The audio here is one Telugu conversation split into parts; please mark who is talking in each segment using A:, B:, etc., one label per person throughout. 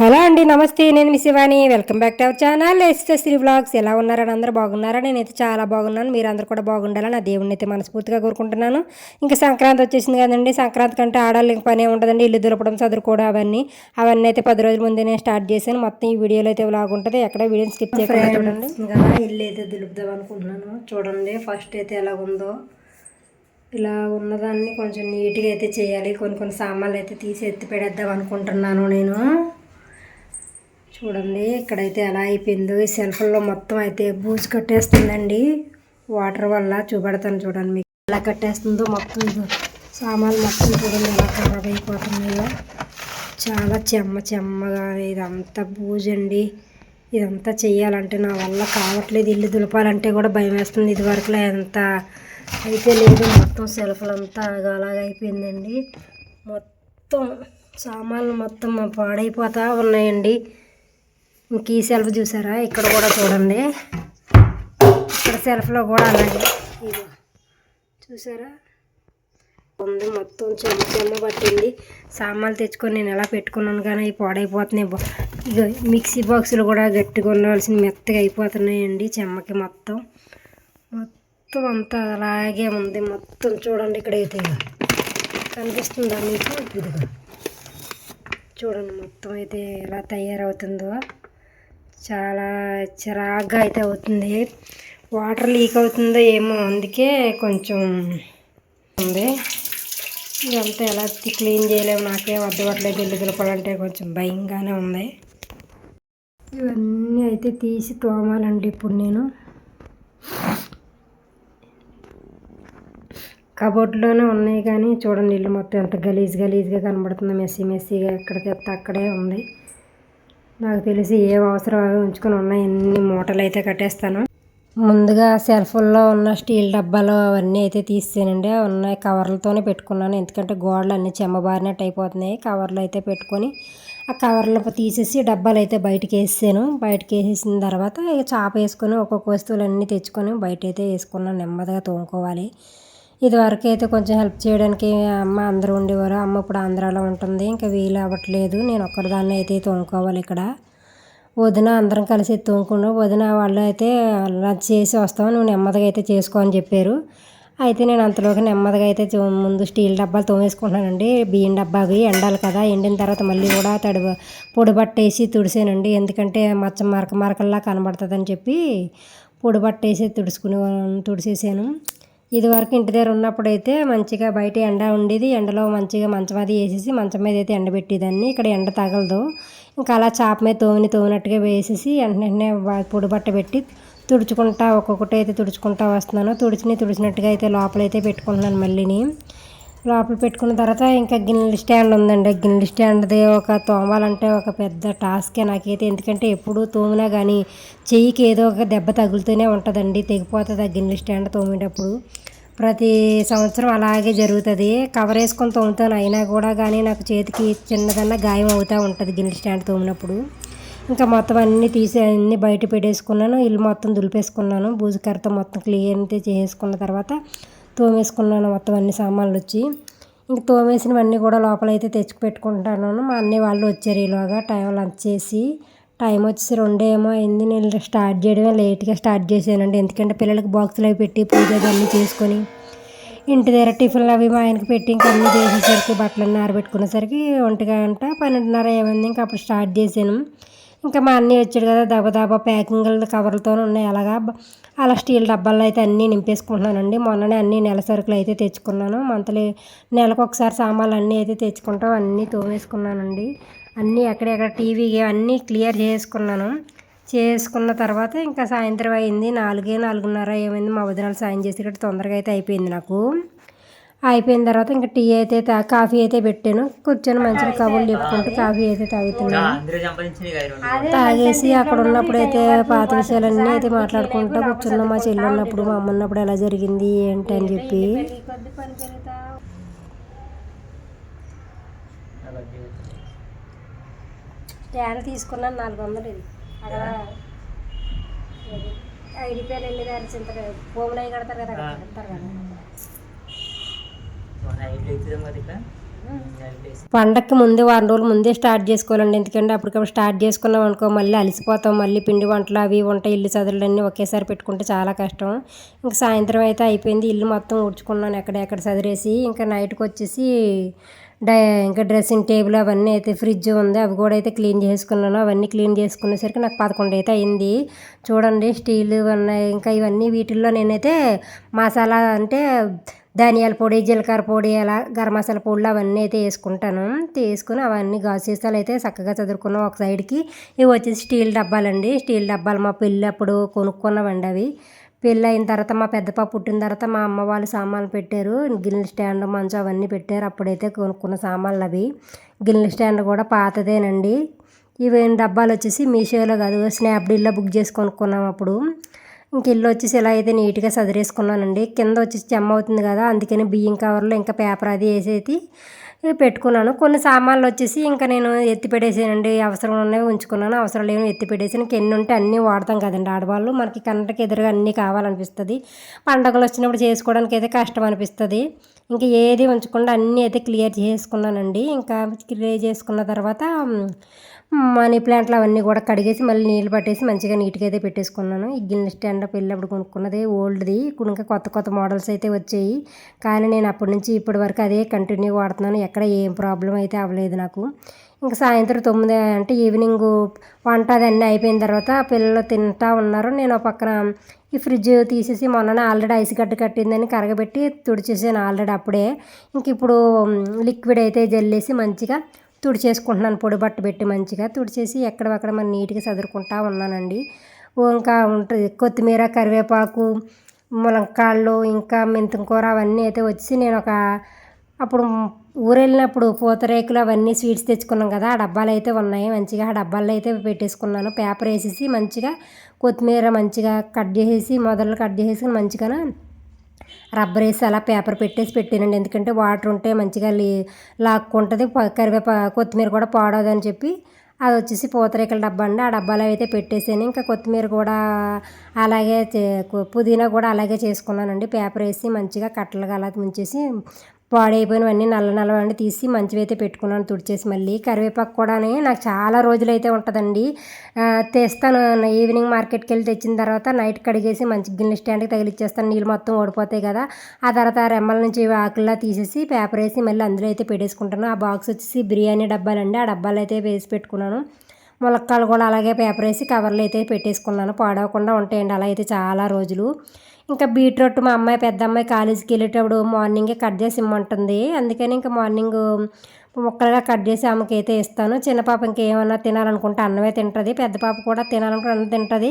A: హలో అండి, నమస్తే. నేను మీ Shivani. Welcome back to our channel Sri vlogs. ఎలా ఉన్నారని అందరూ బాగున్నారా? నేనైతే చాలా బాగున్నాను. మీరు అందరూ కూడా బాగుండాలని నా దేవుడిని అయితే మనస్ఫూర్తిగా కోరుకుంటున్నాను. ఇంకా సంక్రాంతి వచ్చేసింది కదండి. సంక్రాంతి కంటే ఆడవాళ్ళకి పని ఉంటుందండి. ఇల్లు దులపడం, చదువుకోవడం అవన్నీ అయితే 10 రోజుల ముందే నేను స్టార్ట్ చేశాను. మొత్తం ఈ వీడియోలో అయితే వ్లాగ్ ఉంటుంది. ఎక్కడ వీడియోని స్కిప్ చేయకుండా చూడండి. ఇంకా ఇల్లు అయితే దులుపుదాం అనుకుంటున్నాను. చూడండి ఫస్ట్ అయితే ఎలా ఉందో. ఇలా ఉన్నదాన్ని కొంచెం నీట్గా అయితే చేయాలి. కొన్ని సామాన్లు అయితే తీసి ఎత్తి పెడేద్దాం అనుకుంటున్నాను నేను. చూడండి ఇక్కడైతే ఎలా అయిపోయిందో. ఈ సెల్ఫ్లో మొత్తం అయితే బూజు కట్టేస్తుందండి వాటర్ వల్ల. చూపెడతాను చూడండి మీకు ఎలా కట్టేస్తుందో. మొత్తం సామాన్లు మొత్తం చూడండి ఎలా ఖరాబ్ అయిపోతున్నాయో. చాలా చెమ్మగా ఇదంతా బూజండి. ఇదంతా చెయ్యాలంటే నా వల్ల కావట్లేదు. ఇల్లు దులపాలంటే కూడా భయం వేస్తుంది. ఇదివరకులో ఎంత అయితే లేదు. మొత్తం సెల్ఫ్లంతా అలాగా అయిపోయిందండి. మొత్తం సామాన్లు మొత్తం పాడైపోతూ ఉన్నాయండి. ఇంక ఈ సెల్ఫ్ చూసారా? ఇక్కడ కూడా చూడండి. ఇక్కడ సెల్ఫ్లో కూడా అలాగే ఇది చూసారా ఉంది. మొత్తం చెమ్మ పట్టింది. సామాన్లు తెచ్చుకొని నేను ఎలా పెట్టుకున్నాను కానీ అవి పాడైపోతున్నాయి. ఇక మిక్సీ బాక్సులు కూడా గట్టిగా ఉండవలసిన మెత్తగా అయిపోతున్నాయండి చెమ్మకి. మొత్తం అంతా అలాగే ఉంది. మొత్తం చూడండి ఇక్కడైతే కనిపిస్తుందా మీకు? ఇదిగో చూడండి మొత్తం అయితే ఎలా తయారవుతుందో. చాలా చిరాగ్గా అయితే అవుతుంది. వాటర్ లీక్ అవుతుందో ఏమో, అందుకే కొంచెం ఉంది. ఇదంతా ఎలా క్లీన్ చేయలేము. నాకే అడ్డుపట్టలేదు. ఇల్లు దులపాలంటే కొంచెం భయంగానే ఉంది. ఇవన్నీ అయితే తీసి తోమాలండి ఇప్పుడు నేను. కబోర్డ్లోనే ఉన్నాయి కానీ చూడండి ఇల్లు మొత్తం ఎంత గలీజ్గా కనబడుతుందో. మెస్సీగా ఎక్కడికి అక్కడే ఉంది. నాకు తెలిసి ఏ అవసరం అవి ఉంచుకొని ఉన్నాయి. ఎన్ని మూటలు అయితే కట్టేస్తాను. ముందుగా సెల్ఫ్లో ఉన్న స్టీల్ డబ్బాలు అవన్నీ అయితే తీసేనండి. ఉన్నాయి కవర్లతోనే పెట్టుకున్నాను. ఎందుకంటే గోడలు అన్నీ చెమ్మబారినట్టు అయిపోతున్నాయి. కవర్లు అయితే పెట్టుకొని ఆ కవర్లు తీసేసి డబ్బాలు అయితే బయటకు వేసాను. బయటకు వేసేసిన తర్వాత ఇక చాప వేసుకొని ఒక్కొక్క వస్తువులన్నీ తెచ్చుకొని బయట అయితే వేసుకున్నాను. నెమ్మదిగా తోముకోవాలి. ఇదివరకు అయితే కొంచెం హెల్ప్ చేయడానికి అమ్మ అందరూ ఉండేవారు. అమ్మ ఇప్పుడు ఆంధ్రాలో ఉంటుంది. ఇంకా వీలు అవ్వట్లేదు. నేను ఒక్కదాన్ని అయితే తోముకోవాలి. ఇక్కడ వదిన అందరం కలిసి తోముకున్నాం. వదిన వాళ్ళు అయితే లంచ్ చేసి వస్తాం, నువ్వు నెమ్మదిగా అయితే చేసుకో అని చెప్పారు. అయితే నేను అంతలోకి నెమ్మదిగా అయితే ముందు స్టీల్ డబ్బాలు తోమేసుకుంటున్నానండి. బియ్యం డబ్బావి ఎండాలి కదా. ఎండిన తర్వాత మళ్ళీ కూడా పొడి బట్టేసి తుడిసానండి. ఎందుకంటే మరకల్లా కనబడుతుందని చెప్పి పొడి బట్టేసి తుడిసేసాను. ఇదివరకు ఇంటి దగ్గర ఉన్నప్పుడైతే మంచిగా బయట ఎండ ఉండేది. ఎండలో మంచిగా మంచం అది వేసేసి మంచం మీద అయితే ఎండబెట్టేదాన్ని. ఇక్కడ ఎండ తగలదు. ఇంకా అలా చాప మీద తోమినట్టుగా వేసేసి వెంటనే పొడి బట్ట పెట్టి తుడుచుకుంటా ఒక్కొక్కటి అయితే తుడుచుకుంటా వస్తున్నాను. తుడిచినట్టుగా అయితే లోపలైతే పెట్టుకుంటున్నాను. మళ్ళీని లోపల పెట్టుకున్న తర్వాత ఇంకా గిన్నెల స్టాండ్ ఉందండి. గిన్నెల స్టాండ్ది తోమాలంటే ఒక పెద్ద టాస్కే నాకైతే. ఎందుకంటే ఎప్పుడు తోమినా కానీ చెయ్యికి ఏదో ఒక దెబ్బ తగులుతూనే ఉంటుందండి. తెగిపోతుంది ఆ గిన్నెల స్టాండ్ తోమేటప్పుడు. ప్రతి సంవత్సరం అలాగే జరుగుతుంది. కవర్ వేసుకొని తోముతాను, అయినా కూడా కానీ నాకు చేతికి చిన్నదన్నా గాయం అవుతూ ఉంటుంది గిన్నెల స్టాండ్ తోమినప్పుడు. ఇంకా మొత్తం అన్నీ బయట పెట్టేసుకున్నాను. ఇల్లు మొత్తం దులిపేసుకున్నాను. బూజుకర్రతో మొత్తం క్లీన్ చేసుకున్న తర్వాత తోమేసుకున్నాను మొత్తం అన్ని సామాన్లు వచ్చి. ఇంక తోమేసినవన్నీ కూడా లోపలైతే తెచ్చి పెట్టుకుంటాను. మా అన్నయ్య వాళ్ళు వచ్చారు ఈలోగా. లంచ్ చేసి టైం వచ్చేసి 2 ఏమో అయింది. నేను స్టార్ట్ చేయడమే లేట్గా స్టార్ట్ చేశానండి. ఎందుకంటే పిల్లలకి బాక్సులు అవి పెట్టి పూజ అన్నీ చేసుకొని ఇంటి దగ్గర టిఫిన్లు అవి మా ఆయనకి పెట్టి ఇంకా అన్నీ చేసేసరికి బట్టలన్నీ ఆరబెట్టుకునేసరికి 1 గంట 12:30 ఏమైంది. ఇంకా అప్పుడు స్టార్ట్ చేశాను. ఇంకా మా అన్నయ్య వచ్చాడు కదా, దబదబా ప్యాకింగ్ కవర్లతోనే ఉన్నాయి. అలా స్టీల్ డబ్బాల్లో అయితే అన్నీ నింపేసుకుంటున్నానండి. మొన్ననే అన్నీ నెల సరుకులు అయితే తెచ్చుకున్నాను. నెలకు ఒకసారి సామాన్లు అన్నీ అయితే తెచ్చుకుంటాం. అన్నీ తోమేసుకున్నానండి. అన్నీ ఎక్కడెక్కడ టీవీ అన్నీ క్లియర్ చేసుకున్న తర్వాత ఇంకా సాయంత్రం అయింది. 4:30 ఏమైంది. మా వదినాలు సాయం చేసి ఇక్కడ తొందరగా అయితే అయిపోయింది నాకు. అయిపోయిన తర్వాత ఇంకా టీ అయితే కాఫీ అయితే పెట్టాను. కూర్చొని మంచిగా కబుర్లు చెప్పుకుంటూ కాఫీ అయితే తాగుతున్నాను. తాగేసి అక్కడ ఉన్నప్పుడు అయితే పాత విషయాలన్నీ అయితే మాట్లాడుకుంటూ కూర్చున్నాం. మా చెల్లి ఉన్నప్పుడు, మా అమ్మ ఉన్నప్పుడు ఎలా జరిగింది ఏంటి అని చెప్పి. స్టాండ్ తీసుకున్నాను 400. ఇది అక్కడ ఐడిపిఎల్ వెళ్ళేది అరిచింత భూములు అవి కడతారు కదా, కడతారు కదా. పండగకి ముందే వారం రోజులు ముందే స్టార్ట్ చేసుకోవాలండి. ఎందుకంటే అప్పటికప్పుడు స్టార్ట్ చేసుకున్నాం అనుకో మళ్ళీ అలసిపోతాం. మళ్ళీ పిండి వంటలు అవి ఉంటాయి, ఇల్లు చదువులన్నీ ఒకేసారి పెట్టుకుంటే చాలా కష్టం. ఇంకా సాయంత్రం అయితే అయిపోయింది, ఇల్లు మొత్తం ఊడ్చుకున్నాను ఎక్కడెక్కడ చదిరేసి. ఇంకా నైట్కి వచ్చేసి ఇంకా డ్రెస్సింగ్ టేబుల్ అవన్నీ అయితే ఫ్రిడ్జ్ ఉంది, అవి కూడా అయితే క్లీన్ చేసుకున్నాను. అవన్నీ క్లీన్ చేసుకునేసరికి నాకు 11 అయితే అయింది. చూడండి స్టీల్ ఉన్నాయి ఇంకా ఇవన్నీ. వీటిల్లో నేనైతే మసాలా అంటే ధనియాల పొడి, జీలకర్ర పొడి, అలా గరం మసాలా పొడులు అవన్నీ అయితే వేసుకుంటాను. తీసుకుని అవన్నీ గాజు సీసాలు అయితే చక్కగా చదువుకున్నాం ఒక సైడ్కి. ఇవి వచ్చేసి స్టీల్ డబ్బాలండి. స్టీల్ డబ్బాలు మా పెళ్ళి అప్పుడు కొనుక్కున్నవండి అవి. పెళ్ళి అయిన తర్వాత మా పెద్ద పాప పుట్టిన తర్వాత మా అమ్మ వాళ్ళు సామాన్లు పెట్టారు, గిన్నెల స్టాండ్ మంచం అవన్నీ పెట్టారు. అప్పుడైతే కొనుక్కున్న సామాన్లు అవి. గిన్నెల స్టాండ్ కూడా పాతదేనండి. ఇవి డబ్బాలు వచ్చేసి మీషోలో కాదు, స్నాప్డీల్లో బుక్ చేసి కొనుక్కున్నాం అప్పుడు. ఇంక ఇల్లు వచ్చేసి ఇలా అయితే నీట్గా సదిరేసుకున్నానండి. కింద వచ్చేసి చెమ్మ అవుతుంది కదా, అందుకని బియ్యం కవర్లో ఇంకా పేపర్ అది వేసేసి పెట్టుకున్నాను. కొన్ని సామాన్లు వచ్చేసి ఇంకా నేను ఎత్తి పెట్టేసానండి. అవసరం ఉన్నవి ఉంచుకున్నాను, అవసరం లేని ఎత్తి పెట్టేసాను. ఎన్ని ఉంటే అన్నీ వాడతాం కదండి ఆడవాళ్ళు. మనకి కంటకి ఎదురుగా అన్నీ కావాలనిపిస్తుంది. పండగలు వచ్చినప్పుడు చేసుకోవడానికి అయితే కష్టం అనిపిస్తుంది. ఇంకా ఏది ఉంచకుండా అన్నీ అయితే క్లియర్ చేసుకున్నానండి. ఇంకా క్లియర్ చేసుకున్న తర్వాత మనీ ప్లాంట్లు అవన్నీ కూడా కడిగేసి మళ్ళీ నీళ్ళు పట్టేసి మంచిగా నీట్గా అయితే పెట్టేసుకున్నాను. ఈ గిన్నె స్టాండ్ పెళ్ళప్పుడు కొనుక్కున్నది ఓల్డ్ది. ఇప్పుడు ఇంకా కొత్త కొత్త మోడల్స్ అయితే వచ్చాయి, కానీ నేను అప్పటి నుంచి ఇప్పటి వరకు అదే కంటిన్యూ వాడుతున్నాను. ఎక్కడ ఏం ప్రాబ్లం అయితే అవ్వలేదు నాకు. ఇంకా సాయంత్రం 9 అంటే ఈవినింగ్ వంట అదన్నీ అయిపోయిన తర్వాత పిల్లలు తింటా ఉన్నారు. నేను పక్కన ఈ ఫ్రిడ్జ్ తీసేసి మొన్ననే ఆల్రెడీ ఐస్ గడ్డ కట్టిందని కరగబెట్టి తుడిచేసాను ఆల్రెడీ అప్పుడే. ఇంక ఇప్పుడు లిక్విడ్ అయితే జల్లేసి మంచిగా తుడిచేసుకుంటున్నాను, పొడి బట్ట పెట్టి మంచిగా తుడిచేసి ఎక్కడక్కడ మనం నీట్గా చదువుకుంటా ఉన్నానండి. ఇంకా ఉంటుంది కొత్తిమీర, కరివేపాకు, ములక్కాళ్ళు, ఇంకా మెంతం కూర అవన్నీ అయితే వచ్చి నేను అప్పుడు ఊరెళ్ళినప్పుడు పూతరేకులు అవన్నీ స్వీట్స్ తెచ్చుకున్నాం కదా, ఆ డబ్బాలు అయితే ఉన్నాయి మంచిగా. ఆ డబ్బాల్లో అయితే పెట్టేసుకున్నాను. పేపర్ వేసేసి మంచిగా కొత్తిమీర మంచిగా కట్ చేసేసి మొదలు కట్ చేసేసి మంచిగా రబ్బర్ వేసి అలా పేపర్ పెట్టేసి పెట్టానండి. ఎందుకంటే వాటర్ ఉంటే మంచిగా లాక్కుంటుంది, కొత్తిమీర కూడా పాడదని చెప్పి. అది వచ్చేసి పూతరేకుల డబ్బా అండి. ఆ డబ్బాలో అయితే పెట్టేసాను. ఇంకా కొత్తిమీర కూడా అలాగే పుదీనా కూడా అలాగే చేసుకున్నానండి. పేపర్ వేసి మంచిగా కట్టలుగా అలా ముంచేసి పాడైపోయినవన్నీ నల్లవన్నీ తీసి మంచివి అయితే పెట్టుకున్నాను తుడిచేసి. మళ్ళీ కరివేపాకు కూడా నాకు చాలా రోజులు అయితే ఉంటుందండి. తెస్తాను ఈవినింగ్ మార్కెట్కి వెళ్ళి తెచ్చిన తర్వాత నైట్ కడిగేసి మంచి గిన్నె స్టాండ్కి తగిలిచ్చేస్తాను. నీళ్ళు మొత్తం ఓడిపోతాయి కదా, ఆ తర్వాత రెమ్మల నుంచి ఆకుల్లా తీసేసి పేపర్ వేసి మళ్ళీ అందులో అయితే పెట్టేసుకుంటాను. ఆ బాక్స్ వచ్చేసి బిర్యానీ డబ్బాలండి. ఆ డబ్బాలు అయితే వేసి పెట్టుకున్నాను. ములక్కాయలు కూడా అలాగే పేపర్ వేసి కవర్లు అయితే పెట్టేసుకున్నాను, పాడవకుండా ఉంటాయండి అలా అయితే చాలా రోజులు. ఇంకా బీట్రూట్ మా అమ్మాయి పెద్ద అమ్మాయి కాలేజీకి వెళ్ళేటప్పుడు మార్నింగే కట్ చేసి ఇమ్మంటుంది. అందుకని ఇంకా మార్నింగ్ ముక్కలుగా కట్ చేసి ఆమెకి అయితే ఇస్తాను. చిన్న పాప ఇంకేమన్నా తినాలనుకుంటే అన్నమే తింటుంది, పెద్ద పాప కూడా తినాలనుకుంటే అన్నం తింటుంది.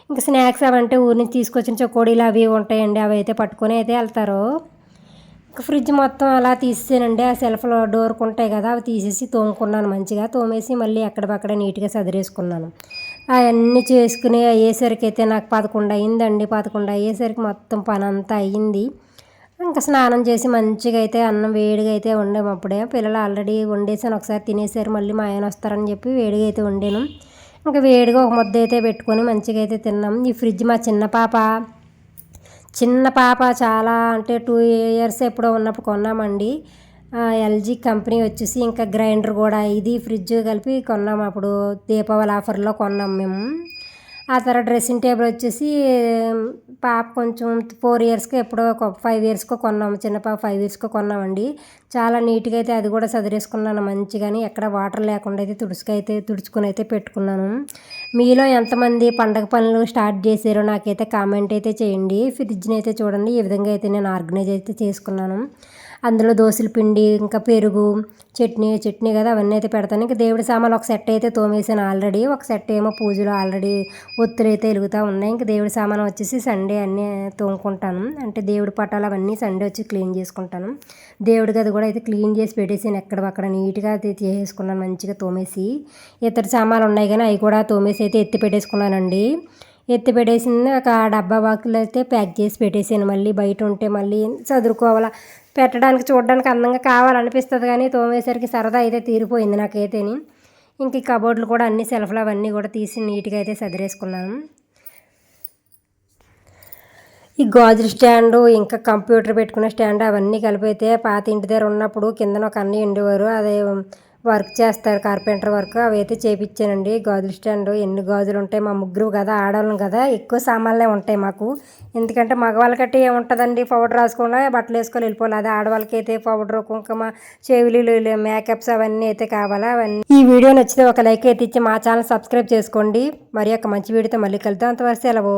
A: ఇంకా స్నాక్స్ అవంటే ఊరి నుంచి తీసుకొచ్చిన చకోడీలు అవి ఉంటాయండి, అవి అయితే పట్టుకొని అయితే వెళ్తారు. ఇంకా ఫ్రిడ్జ్ మొత్తం అలా తీసేసానండి. ఆ సెల్ఫ్లో డోర్కి ఉంటాయి కదా, అవి తీసేసి తోముకున్నాను మంచిగా. తోమేసి మళ్ళీ ఎక్కడక్కడ నీట్గా సదిరేసుకున్నాను. అవన్నీ చేసుకుని అయ్యేసరికి అయితే నాకు 11 అయ్యిందండి. 11 అయ్యేసరికి మొత్తం పని అంతా అయ్యింది. ఇంకా స్నానం చేసి మంచిగా అయితే అన్నం వేడిగా అయితే వండాము. అప్పుడే పిల్లలు ఆల్రెడీ వండేసాను, ఒకసారి తినేసారు. మళ్ళీ మా ఆయన వస్తారని చెప్పి వేడిగా అయితే వండాను. ఇంకా వేడిగా ఒక ముద్ద అయితే పెట్టుకొని మంచిగా అయితే తిన్నాం. ఈ ఫ్రిడ్జ్ మా చిన్న పాప చాలా అంటే 2 ఇయర్స్ ఎప్పుడో ఉన్నప్పుడు కొన్నామండి. ఎల్జీ కంపెనీ వచ్చేసి. ఇంకా గ్రైండర్ కూడా ఇది ఫ్రిడ్జ్ కలిపి కొన్నాము, అప్పుడు దీపావళి ఆఫర్లో కొన్నాం మేము. ఆ తర్వాత డ్రెస్సింగ్ టేబుల్ వచ్చేసి పాప కొంచెం 4 ఇయర్స్కో ఎప్పుడో 5 ఇయర్స్కో కొన్నాము. చిన్న పాప 5 ఇయర్స్కో కొన్నామండి. చాలా నీట్గా అయితే అది కూడా సదిరేసుకున్నాను మంచిగాని, ఎక్కడ వాటర్ లేకుండా అయితే తుడుచుకుని అయితే పెట్టుకున్నాను. మీలో ఎంతమంది పండగ పనులు స్టార్ట్ చేశారో నాకైతే కామెంట్ అయితే చేయండి. ఫ్రిడ్జ్ని అయితే చూడండి ఈ విధంగా అయితే నేను ఆర్గనైజ్ అయితే చేసుకున్నాను. అందులో దోసల పిండి, ఇంకా పెరుగు, చట్నీ కదా అవన్నీ అయితే పెడతాను. ఇంకా దేవుడి సామాన్లు ఒక సెట్ అయితే తోమేసాను ఆల్రెడీ. ఒక సెట్ ఏమో పూజలో ఆల్రెడీ ఒత్తులు అయితే వెలుగుతూ ఉన్నాయి. ఇంకా దేవుడి సామాను వచ్చేసి సండే అన్నీ తోముకుంటాను. అంటే దేవుడి పటాలు అవన్నీ సండే వచ్చి క్లీన్ చేసుకుంటాను. దేవుడి గది కూడా అయితే క్లీన్ చేసి పెట్టేసాను, ఎక్కడక్కడ నీట్గా అయితే చేసేసుకున్నాను మంచిగా తోమేసి. ఇతర సామాన్లు ఉన్నాయి కానీ అవి కూడా తోమేసి అయితే ఎత్తి పెట్టేసుకున్నానండి. ఎత్తి పెట్టేసింది ఒక డబ్బా బాక్సులు అయితే ప్యాక్ చేసి పెట్టేసాను. మళ్ళీ బయట ఉంటే మళ్ళీ చదువుకోవాలా, పెట్టడానికి చూడడానికి అందంగా కావాలనిపిస్తుంది కానీ తోమేసరికి సరదా అయితే తీరిపోయింది నాకైతేని. ఇంక ఈ కబోర్డులు కూడా అన్ని సెల్ఫ్లు అవన్నీ కూడా తీసి నీట్గా అయితే సదిరేసుకున్నాను. ఈ గాజుల స్టాండు ఇంకా కంప్యూటర్ పెట్టుకునే స్టాండ్ అవన్నీ కలిపితే పాత ఇంటి దగ్గర ఉన్నప్పుడు కిందన ఒక అన్నయ్య ఉండేవారు. అదే వర్క్ చేస్తారు, కార్పెంటర్ వర్క్. అవి అయితే చేపించానండి. గాజుల స్టాండ్ ఎన్ని గాజులు ఉంటాయి, మా ముగ్గురు కదా, ఆడవాళ్ళం కదా, ఎక్కువ సామాన్లే ఉంటాయి మాకు. ఎందుకంటే మగవాళ్ళకట్టి ఏముంటుందండి, పౌడర్ రాసుకున్నా బట్టలు వేసుకొని వెళ్ళిపోవాలి. అదే ఆడవాళ్ళకి అయితే పౌడర్, కుంకుమ, చెవులు, మేకప్స్ అవన్నీ అయితే కావాలా. అవన్నీ ఈ వీడియో నచ్చితే ఒక లైక్ అయితే ఇచ్చి మా ఛానల్ సబ్స్క్రైబ్ చేసుకోండి. మరి ఒక మంచి వీడియోతో మళ్ళీ కలుద్దాం. అంతవరకు సెలవు.